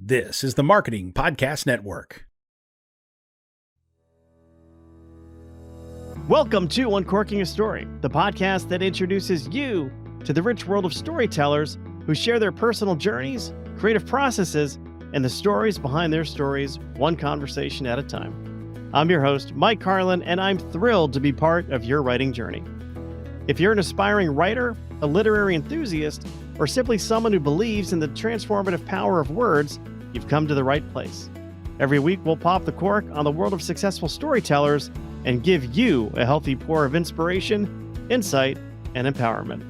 This is the Marketing Podcast Network. Welcome to Uncorking a Story, the podcast that introduces you to the rich world of storytellers who share their personal journeys, creative processes, and the stories behind their stories, one conversation at a time. I'm your host, Mike Carlin, and I'm thrilled to be part of your writing journey. If you're an aspiring writer, a literary enthusiast, or simply someone who believes in the transformative power of words, you've come to the right place. Every week, we'll pop the cork on the world of successful storytellers and give you a healthy pour of inspiration, insight, and empowerment.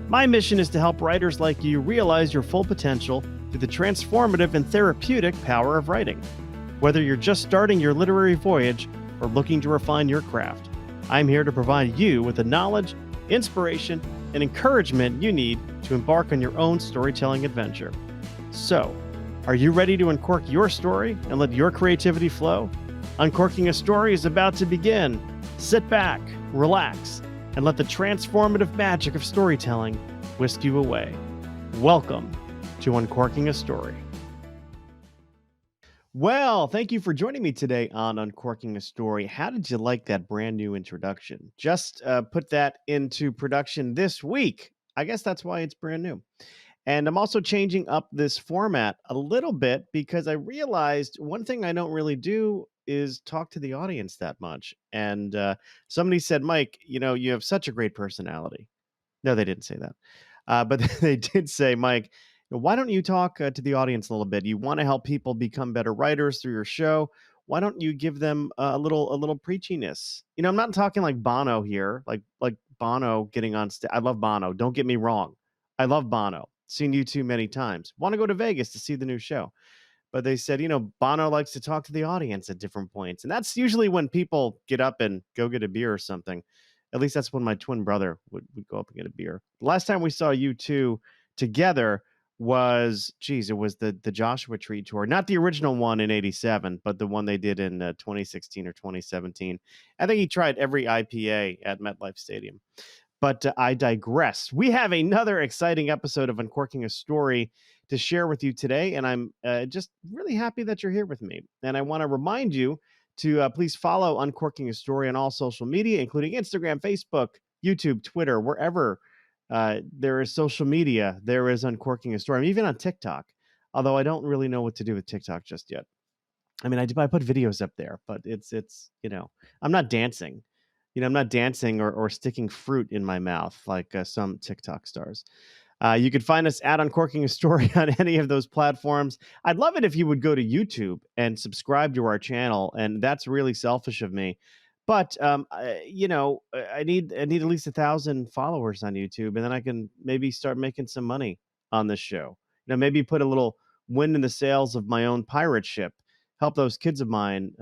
My mission is to help writers like you realize your full potential through the transformative and therapeutic power of writing. Whether you're just starting your literary voyage or looking to refine your craft, I'm here to provide you with the knowledge, inspiration, and encouragement you need to embark on your own storytelling adventure. So, are you ready to uncork your story and let your creativity flow? Uncorking a Story is about to begin. Sit back, relax, and let the transformative magic of storytelling whisk you away. Welcome to Uncorking a Story. Well, thank you for joining me today on Uncorking a Story. How did you like that brand new introduction? Just put that into production this week. I guess that's why it's brand new. And I'm also changing up this format a little bit because I realized one thing I don't really do is talk to the audience that much. And somebody said, Mike, you have such a great personality. No, they didn't say that. But they did say, Mike, why don't you talk to the audience a little bit? You want to help people become better writers through your show. Why don't you give them a little preachiness? I'm not talking like Bono here, like Bono getting on stage. I love Bono. Don't get me wrong. I love Bono. Seen you too many times. Want to go to Vegas to see the new show. But they said, Bono likes to talk to the audience at different points. And that's usually when people get up and go get a beer or something. At least that's when my twin brother would go up and get a beer. The last time we saw you two together was, it was the Joshua Tree tour. Not the original one in 87, but the one they did in 2016 or 2017. I think he tried every IPA at MetLife Stadium. But I digress. We have another exciting episode of Uncorking a Story to share with you today, and I'm just really happy that you're here with me. And I want to remind you to please follow Uncorking a Story on all social media, including Instagram, Facebook, YouTube, Twitter, wherever there is social media, there is Uncorking a Story. I'm even on TikTok, although I don't really know what to do with TikTok just yet. I mean, I put videos up there, but it's I'm not dancing. I'm not dancing or sticking fruit in my mouth like some TikTok stars. You could find us at Uncorking a Story on any of those platforms. I'd love it if you would go to YouTube and subscribe to our channel, and that's really selfish of me. But I need at least 1,000 followers on YouTube, and then I can maybe start making some money on this show. Maybe put a little wind in the sails of my own pirate ship, help those kids of mine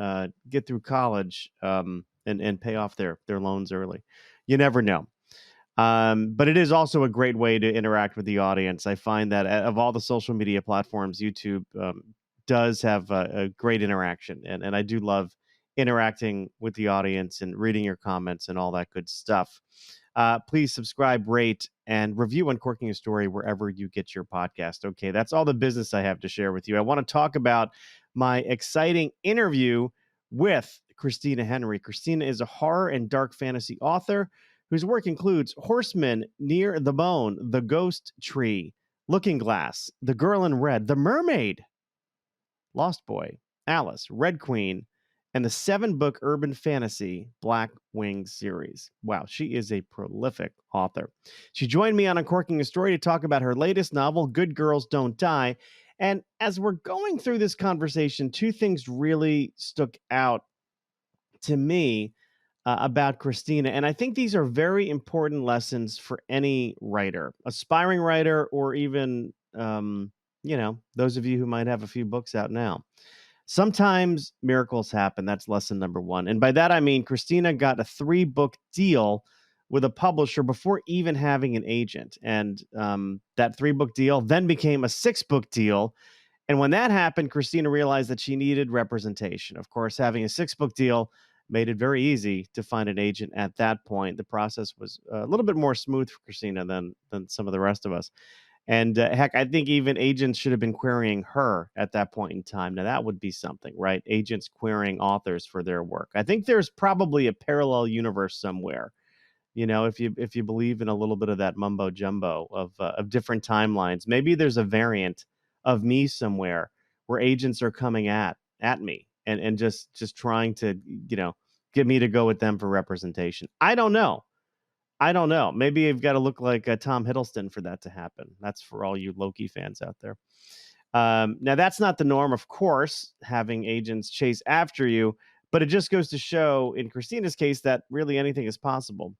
get through college. And pay off their loans early. You never know. But it is also a great way to interact with the audience. I find that of all the social media platforms, YouTube does have a great interaction. And I do love interacting with the audience and reading your comments and all that good stuff. Please subscribe, rate, and review Uncorking a Story wherever you get your podcast. Okay, that's all the business I have to share with you. I want to talk about my exciting interview with Christina Henry. Christina is a horror and dark fantasy author whose work includes Horseman, Near the Bone, The Ghost Tree, Looking Glass, The Girl in Red, The Mermaid, Lost Boy, Alice, Red Queen, and the 7-book urban fantasy Black Wings series. Wow, she is a prolific author. She joined me on Uncorking a Story to talk about her latest novel, Good Girls Don't Die. And as we're going through this conversation, two things really stuck out to me about Christina. And I think these are very important lessons for any writer, aspiring writer, or even, those of you who might have a few books out now. Sometimes miracles happen. That's lesson number one. And by that, I mean, Christina got a 3-book deal with a publisher before even having an agent. And that 3-book deal then became a 6-book deal. And when that happened, Christina realized that she needed representation. Of course, having a 6-book deal made it very easy to find an agent at that point. The process was a little bit more smooth for Christina than some of the rest of us. And heck, I think even agents should have been querying her at that point in time. Now, that would be something, right? Agents querying authors for their work. I think there's probably a parallel universe somewhere. If you believe in a little bit of that mumbo jumbo of different timelines, maybe there's a variant of me somewhere where agents are coming at me and just trying to get me to go with them for representation. I don't know. Maybe you've got to look like Tom Hiddleston for that to happen. That's for all you Loki fans out there. Now, that's not the norm, of course, having agents chase after you, but it just goes to show in Christina's case that really anything is possible.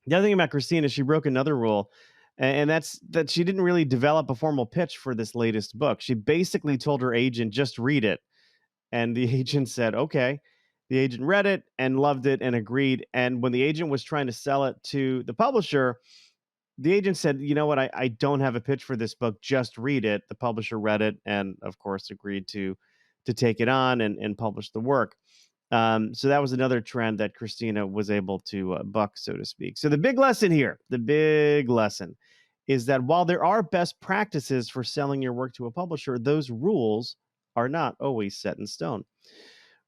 The other thing about Christina, she broke another rule, and that's that she didn't really develop a formal pitch for this latest book. She basically told her agent, just read it. And the agent said, okay. The agent read it and loved it and agreed. And when the agent was trying to sell it to the publisher, the agent said, you know what, I don't have a pitch for this book. Just read it. The publisher read it and, of course, agreed to take it on and publish the work. So that was another trend that Christina was able to buck, so to speak. So the big lesson here, the big lesson is that while there are best practices for selling your work to a publisher, those rules are not always set in stone.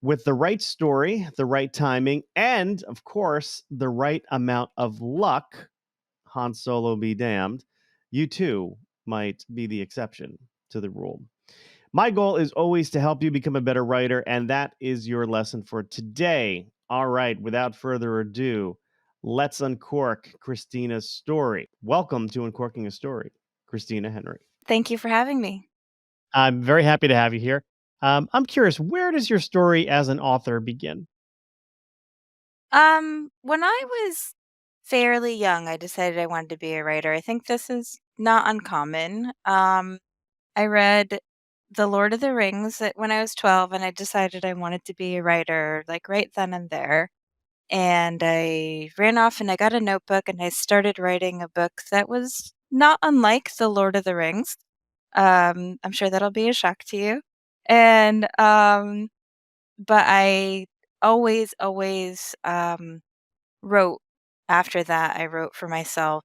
With the right story, the right timing, and of course, the right amount of luck, Han Solo be damned, you too might be the exception to the rule. My goal is always to help you become a better writer, and that is your lesson for today. All right, without further ado, let's uncork Christina's story. Welcome to Uncorking a Story, Christina Henry. Thank you for having me. I'm very happy to have you here. I'm curious, where does your story as an author begin? When I was fairly young, I decided I wanted to be a writer. I think this is not uncommon. I read The Lord of the Rings when I was 12, and I decided I wanted to be a writer, like right then and there. And I ran off and I got a notebook and I started writing a book that was not unlike The Lord of the Rings. I'm sure that'll be a shock to you. And but I always wrote after that. I wrote for myself.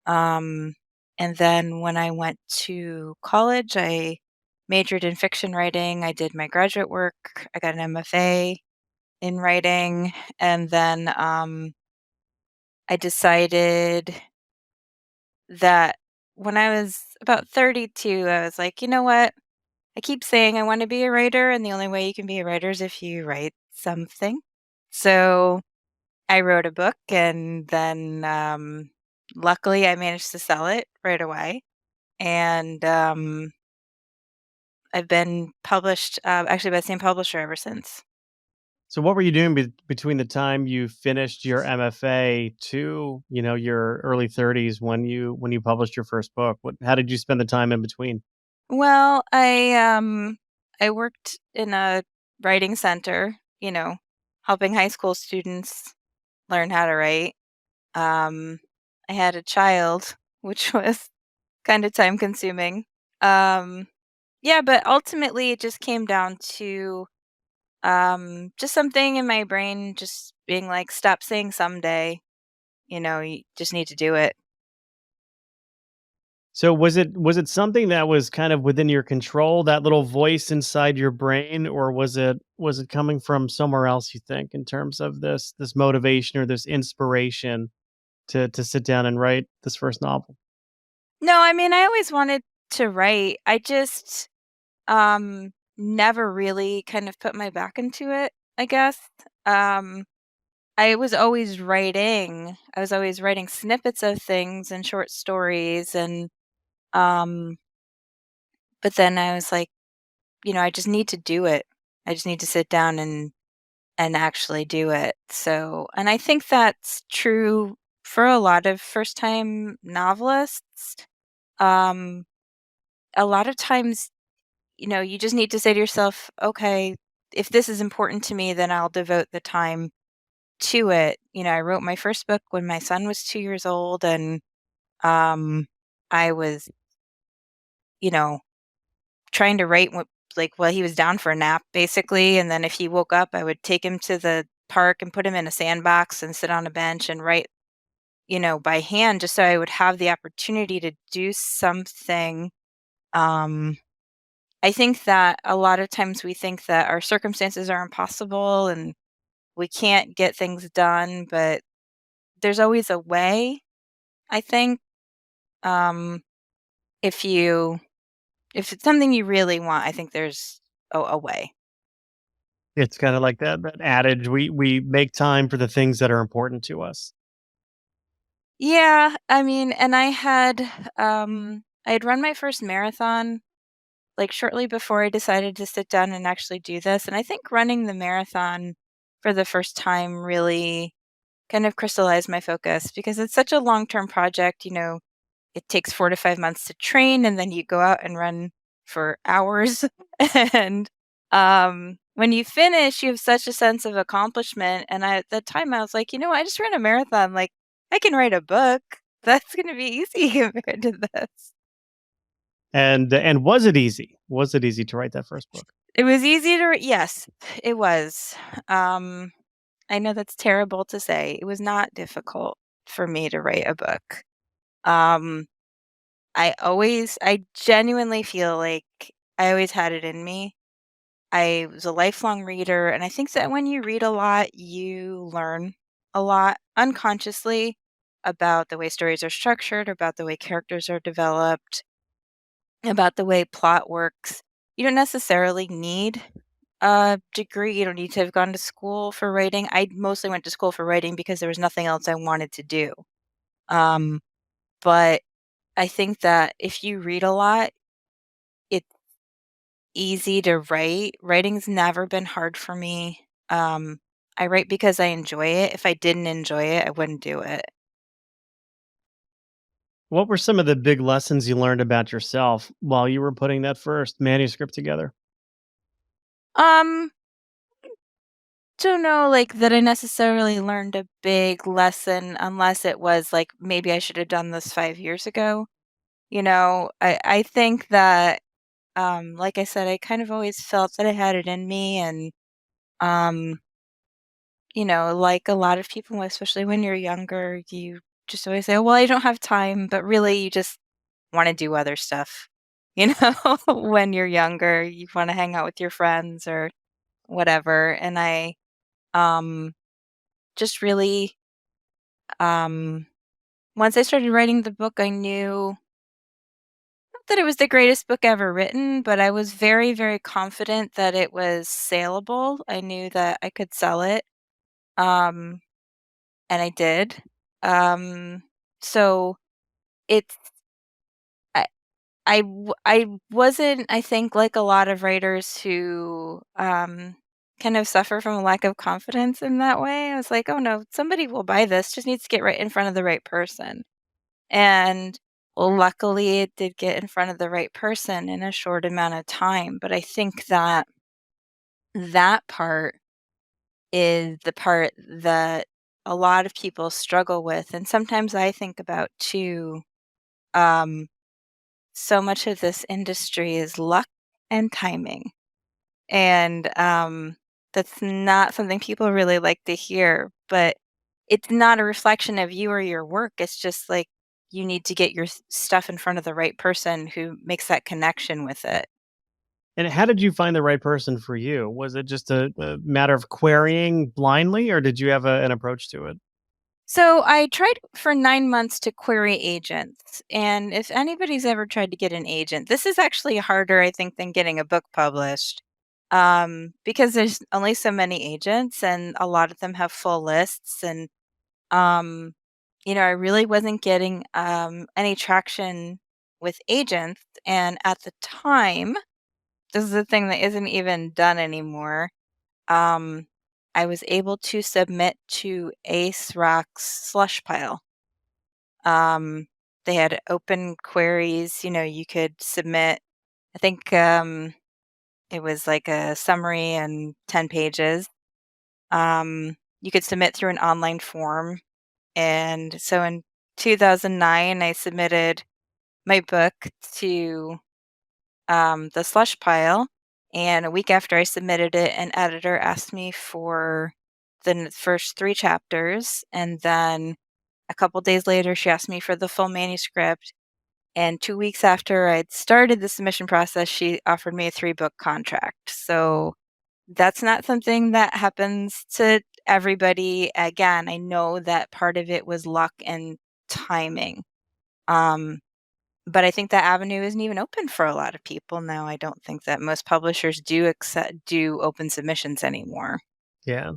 Um, and then when I went to college, I majored in fiction writing. I did my graduate work. I got an MFA in writing. And then I decided that when I was about 32, I was like, you know what? I keep saying I want to be a writer, and the only way you can be a writer is if you write something. So I wrote a book, and then luckily I managed to sell it right away. And I've been published actually by the same publisher ever since. So what were you doing between the time you finished your MFA to, your early 30s when you published your first book? How did you spend the time in between? Well, I worked in a writing center, helping high school students learn how to write. Um, I had a child, which was kind of time consuming. Um, yeah, but ultimately it just came down to just something in my brain just being like, stop saying someday, you just need to do it. So was it something that was kind of within your control, that little voice inside your brain, or was it coming from somewhere else, you think, in terms of this motivation or this inspiration to sit down and write this first novel? No, I mean, I always wanted to write. I just never really kind of put my back into it, I guess. Um I was always writing. I was always writing snippets of things and short stories and um but then I was like, I just need to do it. I just need to sit down and actually do it. So, and I think that's true for a lot of first-time novelists. Um a lot of times, you just need to say to yourself, okay, if this is important to me, then I'll devote the time to it. I wrote my first book when my son was 2 years old, and I was, you know, trying to write while he was down for a nap, basically, and then if he woke up, I would take him to the park and put him in a sandbox and sit on a bench and write by hand, just so I would have the opportunity to do something. I think that a lot of times we think that our circumstances are impossible and we can't get things done, but there's always a way, I think. Um, if you if it's something you really want, I think there's a way. It's kind of like that adage, we make time for the things that are important to us. Yeah, I mean, and I had run my first marathon like shortly before I decided to sit down and actually do this, and I think running the marathon for the first time really kind of crystallized my focus because it's such a long-term project. It takes 4 to 5 months to train, and then you go out and run for hours. And, when you finish, you have such a sense of accomplishment, and at the time, I was like, I just ran a marathon, like, I can write a book. That's gonna be easy compared to this." And was it easy? Was it easy to write that first book? It was easy to yes, it was. Um, I know that's terrible to say. It was not difficult for me to write a book. Um I genuinely feel like I always had it in me. I was a lifelong reader, and I think that when you read a lot, you learn a lot unconsciously about the way stories are structured, about the way characters are developed, about the way plot works. You don't necessarily need a degree. You don't need to have gone to school for writing. I mostly went to school for writing because there was nothing else I wanted to do. Um, but I think that if you read a lot, it's easy to write. Writing's never been hard for me. I write because I enjoy it. If I didn't enjoy it, I wouldn't do it. What were some of the big lessons you learned about yourself while you were putting that first manuscript together? Um, don't know like that I necessarily learned a big lesson unless it was like maybe I should have done this 5 years ago. I think that like I said, I kind of always felt that I had it in me and um like a lot of people, especially when you're younger, you just always say, "Oh, well, I don't have time," but really you just want to do other stuff. When you're younger, you want to hang out with your friends or whatever. And I um just really um once I started writing the book, I knew not that it was the greatest book ever written, but I was very, very confident that it was saleable. I knew that I could sell it. Um and I did. Um, so it's I I wasn't, I think, like a lot of writers who kind of suffer from a lack of confidence in that way. I was like, oh no, somebody will buy this. Just needs to get right in front of the right person. And well, luckily, it did get in front of the right person in a short amount of time. But I think that that part is the part that a lot of people struggle with, and sometimes I think about too. Um, so much of this industry is luck and timing, and that's not something people really like to hear. But it's not a reflection of you or your work. It's just like you need to get your stuff in front of the right person who makes that connection with it. And how did you find the right person for you? Was it just a matter of querying blindly, or did you have an approach to it? So I tried for 9 months to query agents. And if anybody's ever tried to get an agent, this is actually harder, I think, than getting a book published. Because there's only so many agents and a lot of them have full lists. And, um, I really wasn't getting any traction with agents. And at the time, this is a thing that isn't even done anymore. Um, I was able to submit to Ace Rock's slush pile. Um, they had open queries, you could submit, I think it was like a summary and 10 pages. You could submit through an online form. And so in 2009, I submitted my book to the slush pile. And a week after I submitted it, an editor asked me for the first 3 chapters. And then a couple days later, she asked me for the full manuscript. And 2 weeks after I'd started the submission process, she offered me a 3-book contract. So that's not something that happens to everybody. Again, I know that part of it was luck and timing. But I think that avenue isn't even open for a lot of people now. I don't think that most publishers do open submissions anymore. Yeah.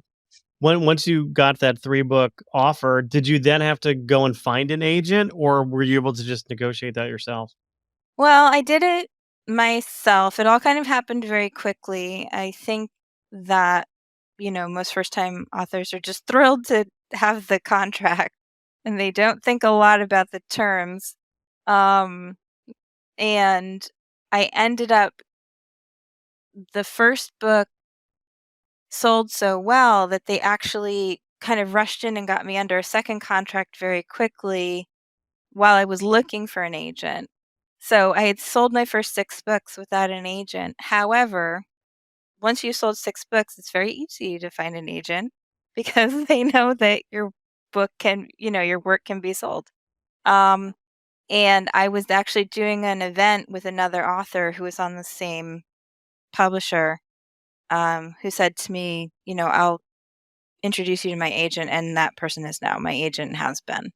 Once you got that 3-book offer, did you then have to go and find an agent, or were you able to just negotiate that yourself? Well, I did it myself. It all kind of happened very quickly. I think that, most first-time authors are just thrilled to have the contract, and they don't think a lot about the terms. Um, and I ended up the first book sold so well that they actually kind of rushed in and got me under a second contract very quickly while I was looking for an agent. So I had sold my first 6 books without an agent. However, once you sold 6 books, it's very easy to find an agent because they know that your your work can be sold. Um, and I was actually doing an event with another author who was on the same publisher, who said to me, "I'll introduce you to my agent," and that person is now my agent and has been.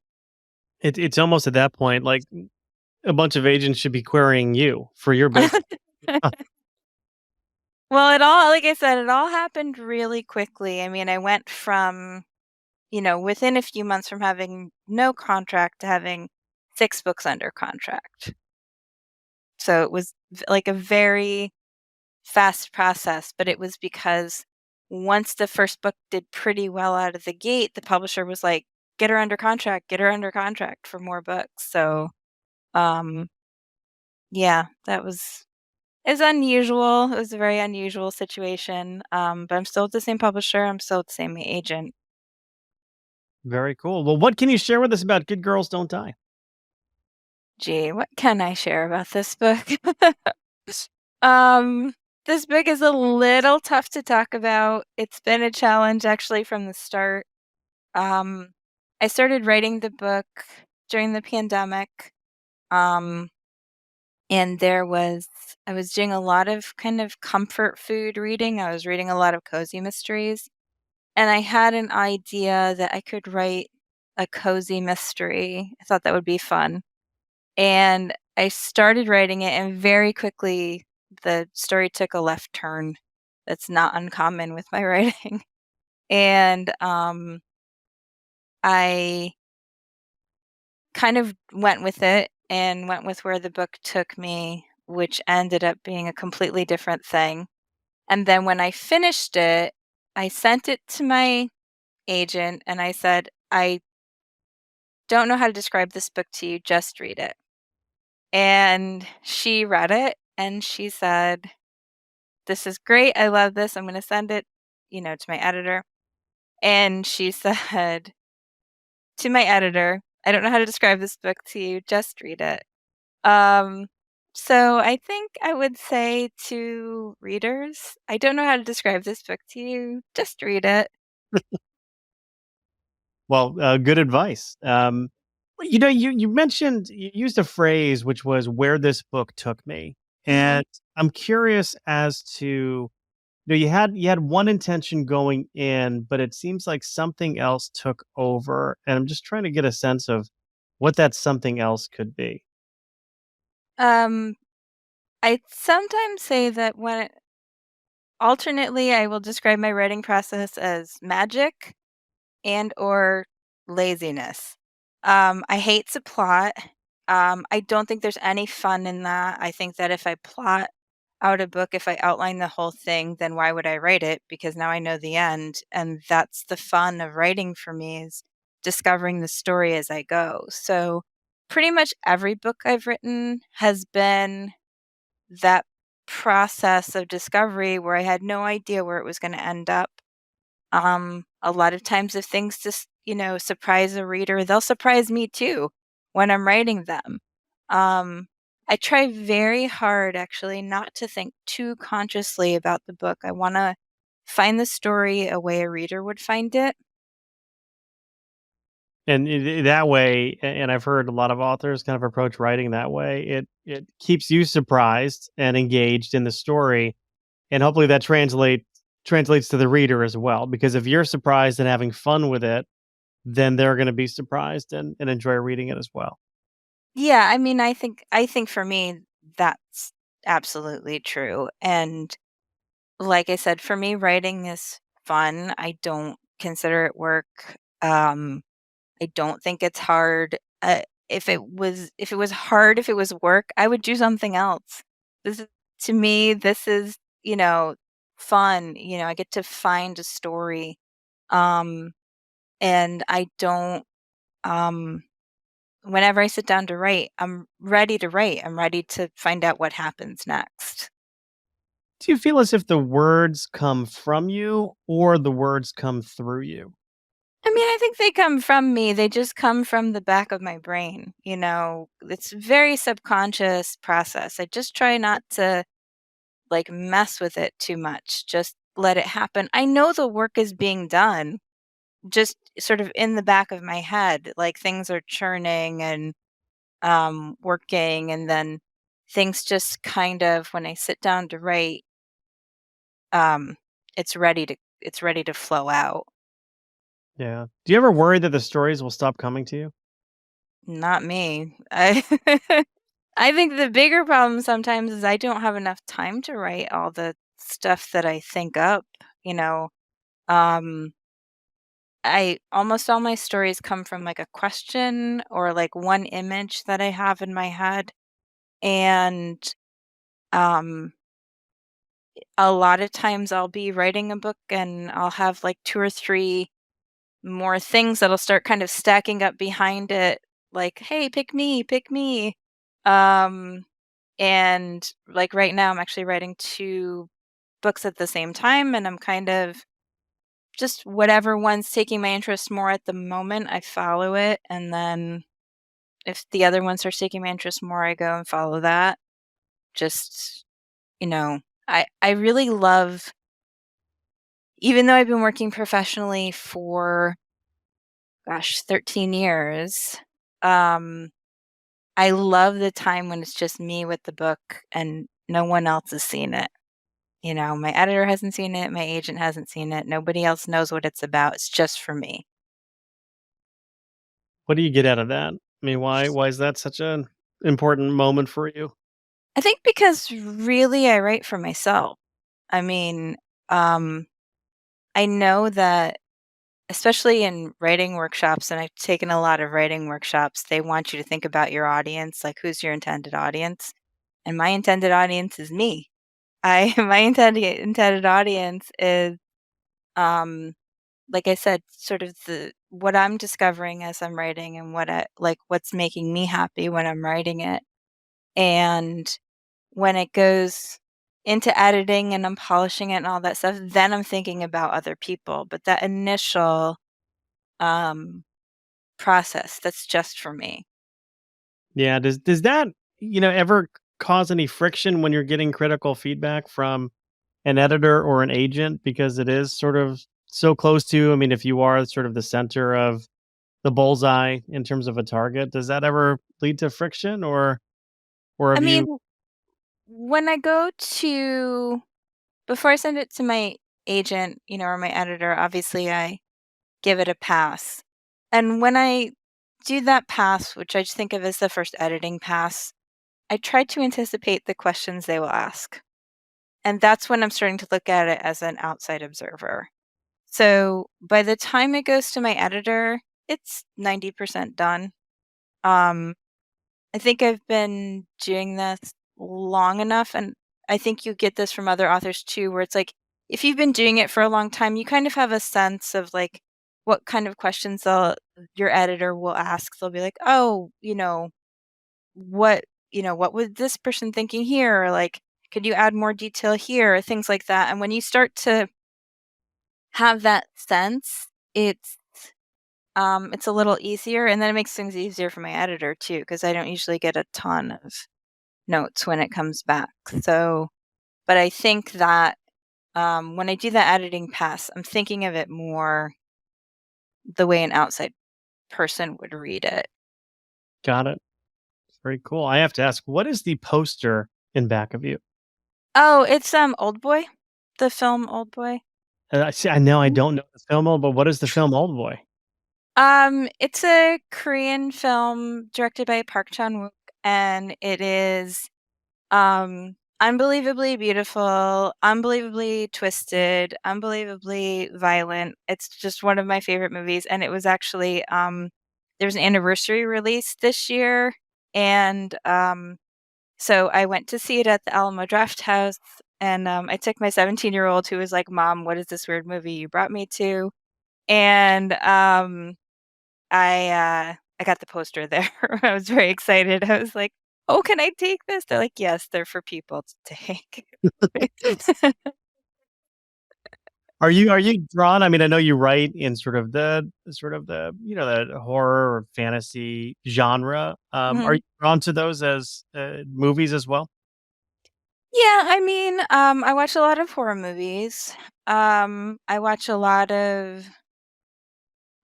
It's almost at that point like a bunch of agents should be querying you for your business. Well, it all like I said, it all happened really quickly. I mean, I went from, within a few months from having no contract to having 6 books under contract. So it was like a very fast process, but it was because once the first book did pretty well out of the gate, the publisher was like, get her under contract for more books." So, um, yeah, that was it's unusual. It was a very unusual situation, but I'm still with the same publisher. I'm still with the same agent. Very cool. Well, what can you share with us about Good Girls Don't Die? Gee, what can I share about this book? Um, this book is a little tough to talk about. It's been a challenge actually from the start. Um, I started writing the book during the pandemic. Um, and I was doing a lot of kind of comfort food reading. I was reading a lot of cozy mysteries. And I had an idea that I could write a cozy mystery. I thought that would be fun. And I started writing it, and very quickly the story took a left turn. That's not uncommon with my writing. And I kind of went with it and went with where the book took me, which ended up being a completely different thing. And then when I finished it, I sent it to my agent and I said, "I don't know how to describe this book to you, just read it." And she read it and she said, "This is great. I love this. I'm going to send it, to my editor." And she said to my editor, "I don't know how to describe this book to you, just read it." Um, so I think I would say to readers, I don't know how to describe this book to you, just read it. Well, good advice. You mentioned you used a phrase which was "where this book took me," Mhm. and I'm curious as to you had one intention going in, but it seems like something else took over, and I'm just trying to get a sense of what that something else could be. Um, I sometimes say that alternately, I will describe my writing process as magic and or laziness. I hate to plot. I don't think there's any fun in that. I think that if I plot out a book, if I outline the whole thing, then why would I write it? Because now I know the end. And that's the fun of writing for me is discovering the story as I go. So pretty much every book I've written has been that process of discovery where I had no idea where it was going to end up. A lot of times if things just, surprise a reader, they'll surprise me too when I'm writing them. Um, I try very hard actually not to think too consciously about the book. I want to find the story a way a reader would find it. And that way, and I've heard a lot of authors kind of approach writing that way. It keeps you surprised and engaged in the story, and hopefully that translates to the reader as well. Because if you're surprised and having fun with it, then they're going to be surprised and enjoy reading it as well. Yeah, I mean, I think for me that's absolutely true. And like I said, for me writing is fun. I don't consider it work. Um I don't think it's hard. If it was hard, if it was work, I would do something else. This is to me, this is, fun. I get to find a story. Um and I don't um whenever I sit down to write, I'm ready to write. I'm ready to find out what happens next. Do you feel as if the words come from you or the words come through you? I mean, I think they come from me. They just come from the back of my brain. It's very subconscious process. I just try not to like mess with it too much. Just let it happen. I know the work is being done, just sort of in the back of my head, like things are churning and working, and then things just kind of when I sit down to write, um, it's ready to flow out. Yeah. Do you ever worry that the stories will stop coming to you? Not me. I I think the bigger problem sometimes is I don't have enough time to write all the stuff that I think up, you know. Um I almost all my stories come from like a question or like one image that I have in my head. And um a lot of times I'll be writing a book and I'll have like two or three more things that'll start kind of stacking up behind it, like, "Hey, pick me." Um, and like right now, I'm actually writing two books at the same time, and I'm kind of just whatever one's taking my interest more at the moment, I follow it, and then if the other one starts taking my interest more, I go and follow that. Just you know, I really love, even though I've been working professionally for, gosh, 13 years. Um, I love the time when it's just me with the book and no one else has seen it. My editor hasn't seen it, my agent hasn't seen it, nobody else knows what it's about. It's just for me. What do you get out of that? I mean, why is that such an important moment for you? I think because really I write for myself. I mean, um, I know that especially in writing workshops, and I've taken a lot of writing workshops, they want you to think about your audience, like who's your intended audience. And my intended audience is me. I my intended audience is, um, like I said, sort of the what I'm discovering as I'm writing and what's making me happy when I'm writing it. And when it goes into editing and I'm polishing it and all that stuff, then I'm thinking about other people. But that initial um process, that's just for me. Yeah, does that, ever cause any friction when you're getting critical feedback from an editor or an agent because it is sort of so close to, I mean, if you are sort of the center of the bullseye in terms of a target, does that ever lead to friction or I have mean, you when I go to before I send it to my agent, or my editor, obviously I give it a pass. And when I do that pass, which I just think of as the first editing pass, I try to anticipate the questions they will ask. And that's when I'm starting to look at it as an outside observer. So by the time it goes to my editor, it's 90% done. Um, I think I've been doing this long enough, and I think you get this from other authors too, where it's like if you've been doing it for a long time, you kind of have a sense of like what kind of questions your editor will ask. They'll be like, "Oh, what was this person thinking here?" Or like, "Could you add more detail here?" Or things like that. And when you start to have that sense, it's a little easier, and then it makes things easier for my editor too, because I don't usually get a ton of notes when it comes back. So, but I think that when I do that editing pass, I'm thinking of it more the way an outside person would read it. Got it. Very cool. I have to ask, what is the poster in back of you? Oh, it's Old Boy, the film Old Boy. I see. I know I Mhm. don't know the film, but what is the film Old Boy? It's a Korean film directed by Park Chan-wook, and it is unbelievably beautiful, unbelievably twisted, unbelievably violent. It's just one of my favorite movies, and it was actually there's an anniversary release this year, and so I went to see it at the Alamo Draft House, and I took my 17-year-old who was like, "Mom, what is this weird movie you brought me to?" And I got the poster there. I was very excited. I was like, "Oh, can I take this?" They're like, "Yes, they're for people to take." Are you drawn? I mean, I know you write in sort of the the horror or fantasy genre. Are Mhm. you drawn to those as movies as well? Yeah, I mean, I watch a lot of horror movies. I watch a lot of,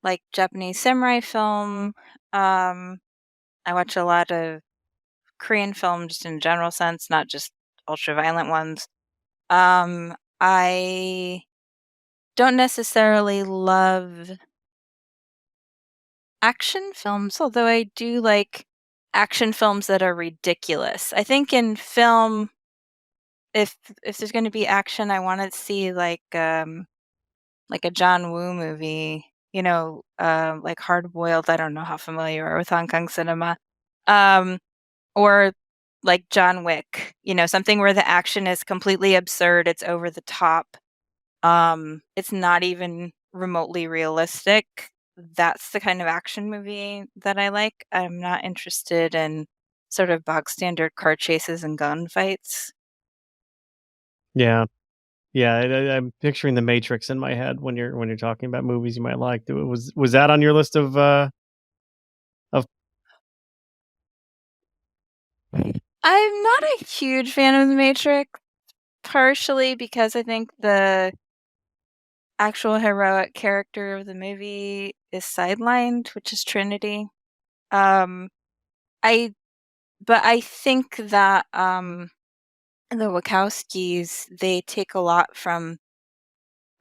like, Japanese samurai film. Um, I watch a lot of Korean film just in a general sense, not just ultra violent ones. I don't necessarily love action films, although I do like action films that are ridiculous. I think in film, if if there's gonna be action, I wanna see like a John Woo movie, like Hard Boiled. I don't know how familiar you are with Hong Kong cinema. Um, or like John Wick, something where the action is completely absurd, it's over the top. It's not even remotely realistic. That's the kind of action movie that I like. I'm not interested in sort of bog standard car chases and gunfights. Yeah, yeah. I'm picturing the Matrix in my head when you're talking about movies you might like. Was that on your list of? I'm not a huge fan of The Matrix, partially because I think the actual heroic character of the movie is sidelined, which is Trinity. Um, I but I think that the Wachowskis, they take a lot from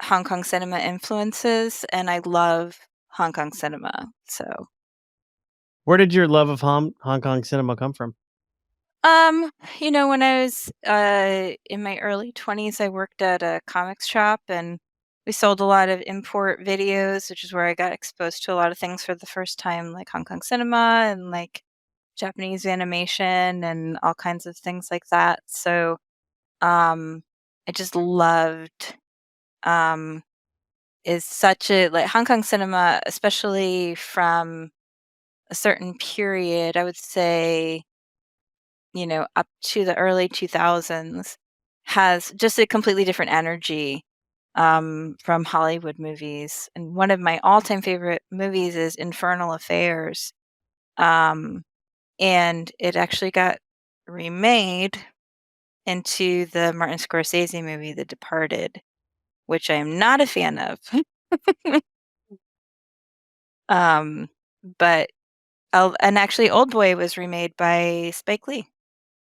Hong Kong cinema influences, and I love Hong Kong cinema. So, Where did your love of Hong Kong cinema come from? um, when I was in my early 20s, I worked at a comics shop and we sold a lot of import videos, which is where I got exposed to a lot of things for the first time, like Hong Kong cinema and like Japanese animation and all kinds of things like that. So, um, I just loved um is such a like Hong Kong cinema, especially from a certain period, I would say, up to the early 2000s, has just a completely different energy from Hollywood movies. And one of my all-time favorite movies is Infernal Affairs. Um, and it actually got remade into the Martin Scorsese movie, The Departed, which I am not a fan of. um, but and actually, Old Boy was remade by Spike Lee.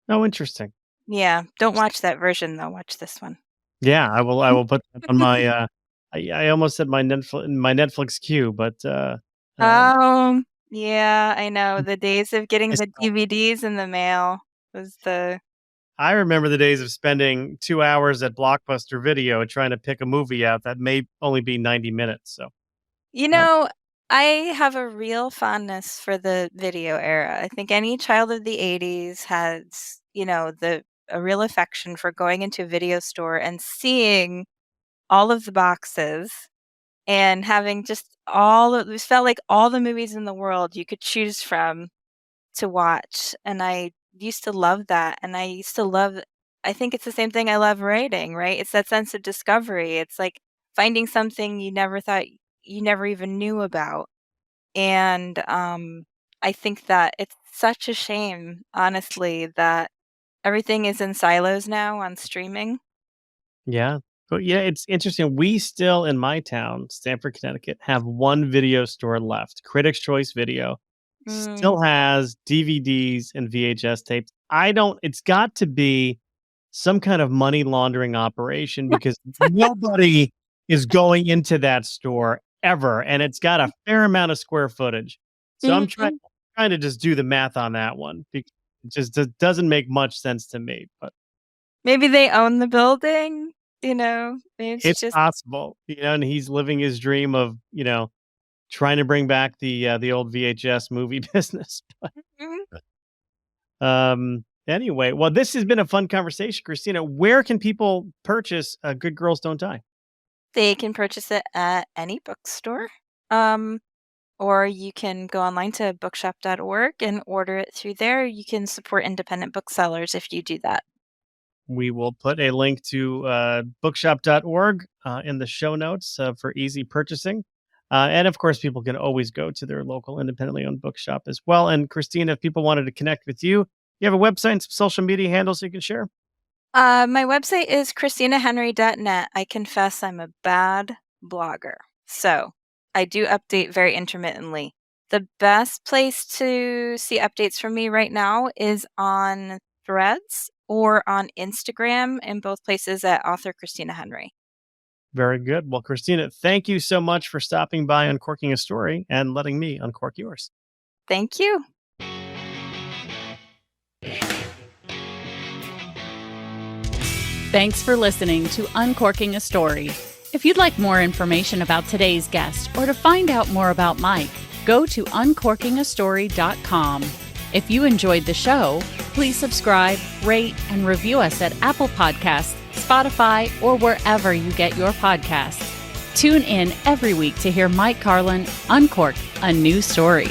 Oh, interesting. Yeah, don't watch that version though, watch this one. Yeah, I will. I will put that on my. I almost said my Netflix queue, but um, Yeah, I know, the days of getting I the still DVDs in the mail was the I remember the days of spending 2 hours at Blockbuster Video trying to pick a movie out that may only be 90 minutes. So, you um, know, I have a real fondness for the video era. I think any child of the '80s has, the a real affection for going into a video store and seeing all of the boxes and having just all of this felt like all the movies in the world you could choose from to watch, and I used to love that, and I used to love I think it's the same thing I love writing, right? It's that sense of discovery. It's like finding something you never thought you never even knew about, and, I think that it's such a shame, honestly, that everything is in silos now on streaming. yeah, But yeah, it's interesting. We still in my town, Stamford, Connecticut, have one video store left. Critics' Choice Video still has DVDs and VHS tapes. It's got to be some kind of money laundering operation because nobody is going into that store ever. And it's got a fair amount of square footage. So I'm trying to just do the math on that one because it just doesn't make much sense to me. But Maybe they own the building, maybe it's just possible, and he's living his dream of, trying to bring back the old VHS movie business. Anyway, well, this has been a fun conversation, Christina. Where can people purchase Good Girls Don't Die? They can purchase it at any bookstore. Or you can go online to bookshop.org and order it through there. You can support independent booksellers if you do that. We will put a link to bookshop.org in the show notes for easy purchasing. And of course, people can always go to their local independently owned bookshop as well. And Christina, if people wanted to connect with you, you have a website and some social media handles you can share? My website is ChristinaHenry.net. I confess I'm a bad blogger, so I do update very intermittently. The best place to see updates from me right now is on Threads or on Instagram, in both places at author Christina Henry. Very good. Well, Christina, thank you so much for stopping by Uncorking a Story and letting me uncork yours. Thank you. Thanks for listening to Uncorking a Story. If you'd like more information about today's guest or to find out more about Mike, go to uncorkingastory.com. If you enjoyed the show, please subscribe, rate, and review us at Apple Podcasts, Spotify, or wherever you get your podcasts. Tune in every week to hear Mike Carlin uncork a new story.